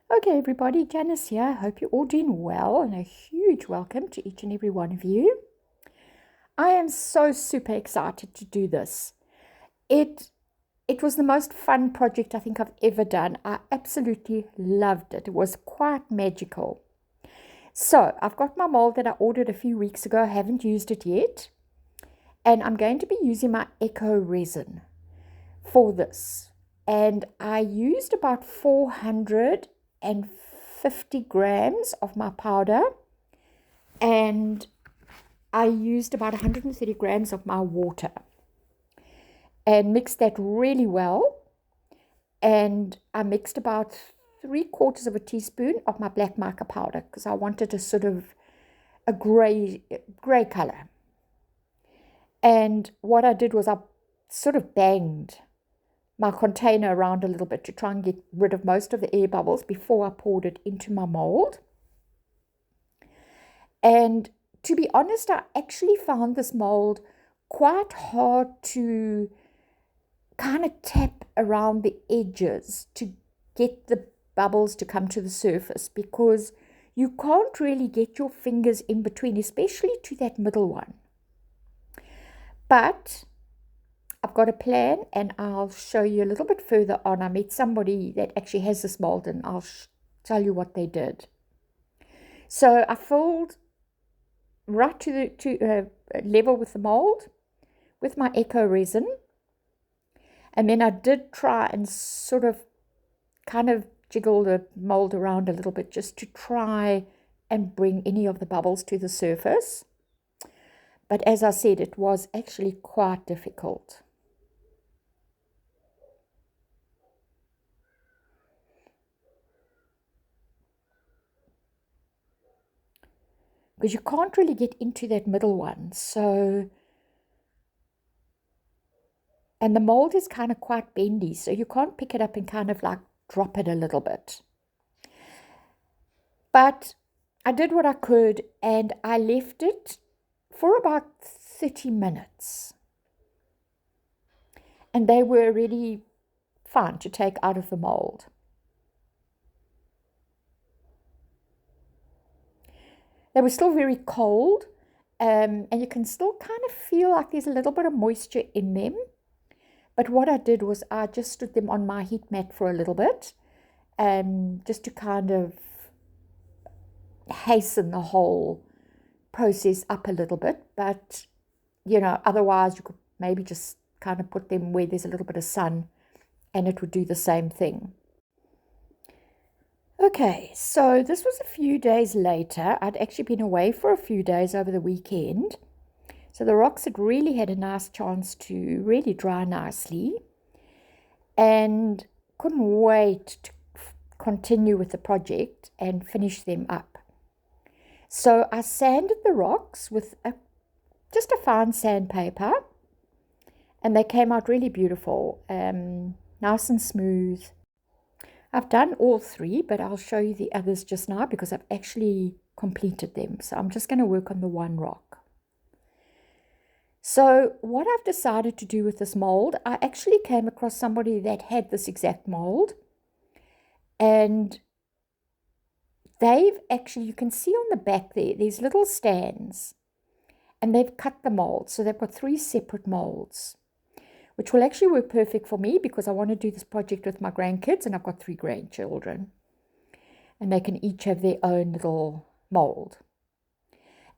Okay, everybody, Janice here. I hope you're all doing well, and a huge welcome to each and every one of you. I am so super excited to do this. It it was the most fun project I think I've ever done. I absolutely loved it. It was quite magical. So I've got my mold that I ordered a few weeks ago. I haven't used it yet, and I'm going to be using my ECO-RESIN for this. And I used about 450 grams of my powder, and I used about 130 grams of my water and mixed that really well. And I mixed about 3/4 of a teaspoon of my black mica powder because I wanted a sort of a gray color. And what I did was I sort of banged my container around a little bit to try and get rid of most of the air bubbles before I poured it into my mold. And to be honest, I actually found this mold quite hard to kind of tap around the edges to get the bubbles to come to the surface, because you can't really get your fingers in between, especially to that middle one. But I've got a plan, and I'll show you a little bit further on. I met somebody that actually has this mold, and I'll tell you what they did. So I filled right to the level with the mold with my ECO-RESIN, and then I did try and sort of kind of jiggle the mold around a little bit just to try and bring any of the bubbles to the surface. But as I said, it was actually quite difficult. Because you can't really get into that middle one. And the mold is kind of quite bendy, so you can't pick it up and kind of like drop it a little bit. But I did what I could, and I left it for about 30 minutes. And they were really fine to take out of the mold. They were still very cold, and you can still kind of feel like there's a little bit of moisture in them. But what I did was I just stood them on my heat mat for a little bit, just to kind of hasten the whole process up a little bit. But, otherwise you could maybe just kind of put them where there's a little bit of sun, and it would do the same thing. Okay, so this was a few days later. I'd actually been away for a few days over the weekend. So the rocks had really had a nice chance to really dry nicely, and couldn't wait to continue with the project and finish them up. So I sanded the rocks with just a fine sandpaper, and they came out really beautiful, nice and smooth. I've done all three, but I'll show you the others just now because I've actually completed them. So I'm just going to work on the one rock. So what I've decided to do with this mold, I actually came across somebody that had this exact mold, and they've actually, you can see on the back there, these little stands, and they've cut the mold. So they've got 3 separate molds, which will actually work perfect for me because I want to do this project with my grandkids, and I've got 3 grandchildren, and they can each have their own little mold.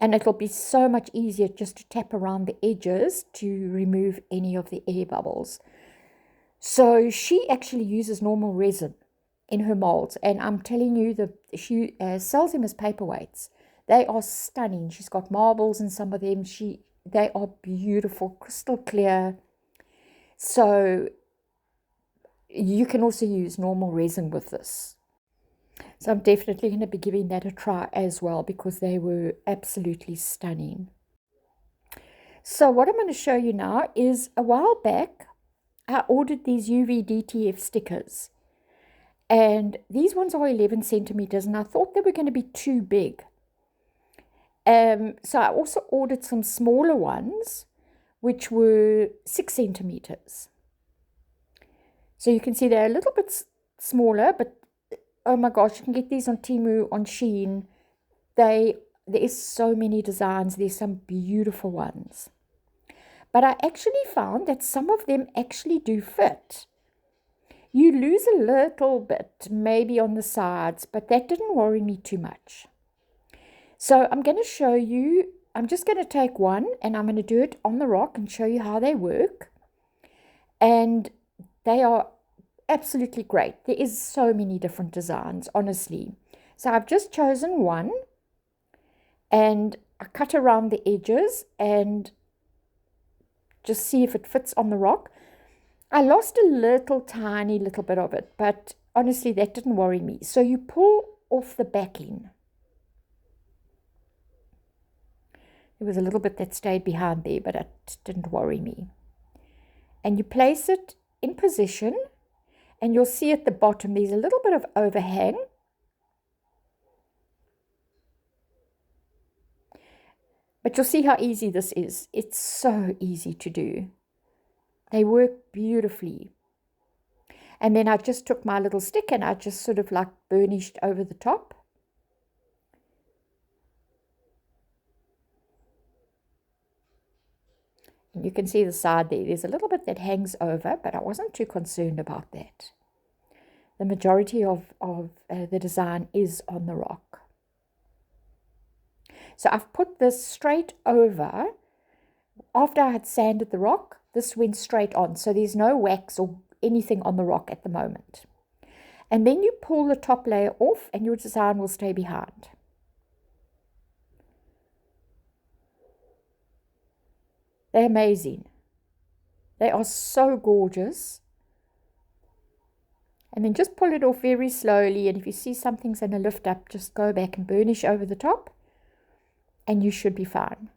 And it'll be so much easier just to tap around the edges to remove any of the air bubbles. So she actually uses normal resin in her molds, and I'm telling you, she sells them as paperweights. They are stunning. She's got marbles in some of them. They are beautiful, crystal clear. So you can also use normal resin with this. So I'm definitely going to be giving that a try as well because they were absolutely stunning. So what I'm going to show you now is, a while back I ordered these UV DTF stickers, and these ones are 11 centimeters, and I thought they were going to be too big. So I also ordered some smaller ones, which were 6 centimeters. So you can see they're a little bit smaller, but oh my gosh, you can get these on Temu, on Shein. There is so many designs. There's some beautiful ones. But I actually found that some of them actually do fit. You lose a little bit, maybe on the sides, but that didn't worry me too much. So I'm going to show you, I'm just going to take one and I'm going to do it on the rock and show you how they work. And they are absolutely great. There is so many different designs, honestly. So I've just chosen one and I cut around the edges and just see if it fits on the rock. I lost a tiny little bit of it, but honestly, that didn't worry me. So you pull off the backing. There was a little bit that stayed behind there, but it didn't worry me. And you place it in position, and you'll see at the bottom there's a little bit of overhang. But you'll see how easy this is. It's so easy to do. They work beautifully. And then I just took my little stick and I just sort of like burnished over the top. And you can see the side there. There's a little bit that hangs over, but I wasn't too concerned about that. The majority of the design is on the rock. So I've put this straight over. After I had sanded the rock, this went straight on. So there's no wax or anything on the rock at the moment. And then you pull the top layer off and your design will stay behind. They're amazing. They are so gorgeous. And then just pull it off very slowly. And if you see something's going to lift up, just go back and burnish over the top. And you should be fine.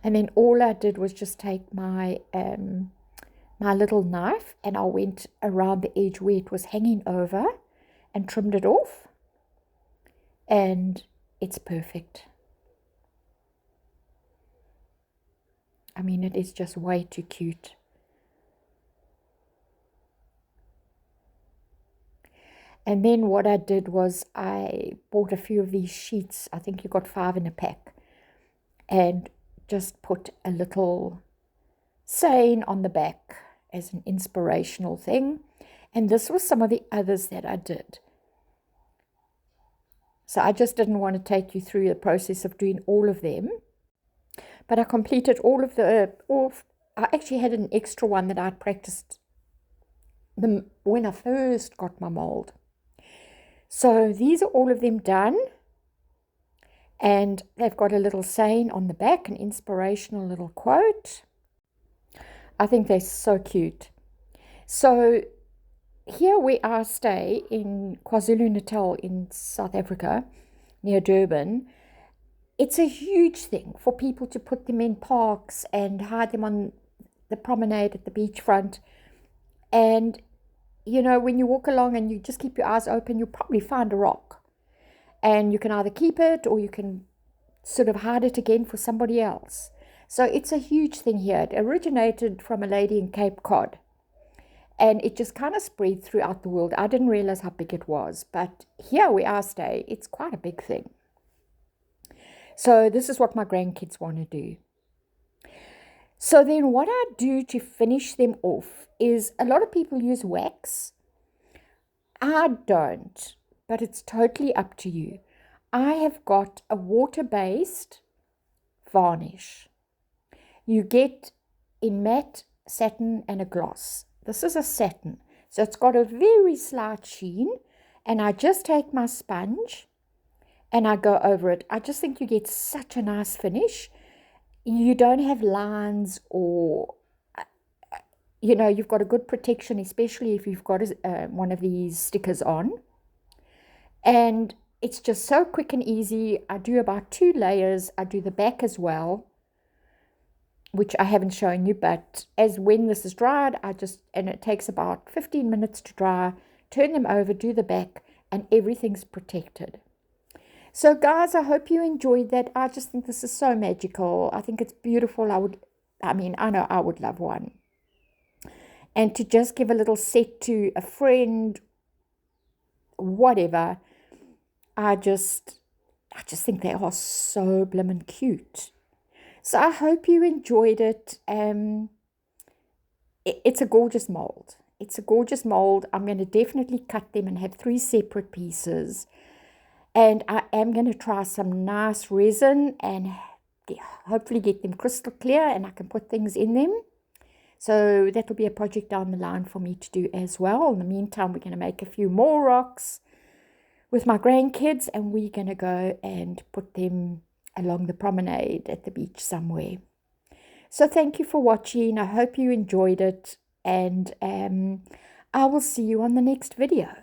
And then all I did was just take my my little knife and I went around the edge where it was hanging over and trimmed it off. And it's perfect. I mean, it is just way too cute. And then what I did was I bought a few of these sheets. I think you got 5 in a pack. And just put a little saying on the back as an inspirational thing. And this was some of the others that I did. So I just didn't want to take you through the process of doing all of them. But I completed all of the, I actually had an extra one that I'd practiced when I first got my mold. So these are all of them done. And they've got a little saying on the back, an inspirational little quote. I think they're so cute. So here where I stay in KwaZulu-Natal in South Africa, near Durban, it's a huge thing for people to put them in parks and hide them on the promenade at the beachfront. And, you know, when you walk along and you just keep your eyes open, you'll probably find a rock. And you can either keep it or you can sort of hide it again for somebody else. So it's a huge thing here. It originated from a lady in Cape Cod. And it just kind of spread throughout the world. I didn't realize how big it was. But here where I stay, it's quite a big thing. So this is what my grandkids want to do. So then what I do to finish them off is a lot of people use wax. I don't. But it's totally up to you. I have got a water-based varnish. You get in matte, satin, and a gloss. This is a satin. So it's got a very slight sheen. And I just take my sponge and I go over it. I just think you get such a nice finish. You don't have lines or, you know, you've got a good protection, especially if you've got one of these stickers on. And it's just so quick and easy. I do about 2 layers. I do the back as well. which I haven't shown you, but as when this is dried, and it takes about 15 minutes to dry, turn them over, do the back, and everything's protected. So guys, I hope you enjoyed that. I just think this is so magical. I think it's beautiful. I know I would love one. And to just give a little set to a friend, whatever, I just think they are so blimmin' cute. So I hope you enjoyed it. It's a gorgeous mold. It's a gorgeous mold. I'm going to definitely cut them and have 3 separate pieces. And I am going to try some nice resin and hopefully get them crystal clear and I can put things in them. So that will be a project down the line for me to do as well. In the meantime, we're going to make a few more rocks with my grandkids, and we're going to go and put them along the promenade at the beach somewhere. So thank you for watching. I hope you enjoyed it, and I will see you on the next video.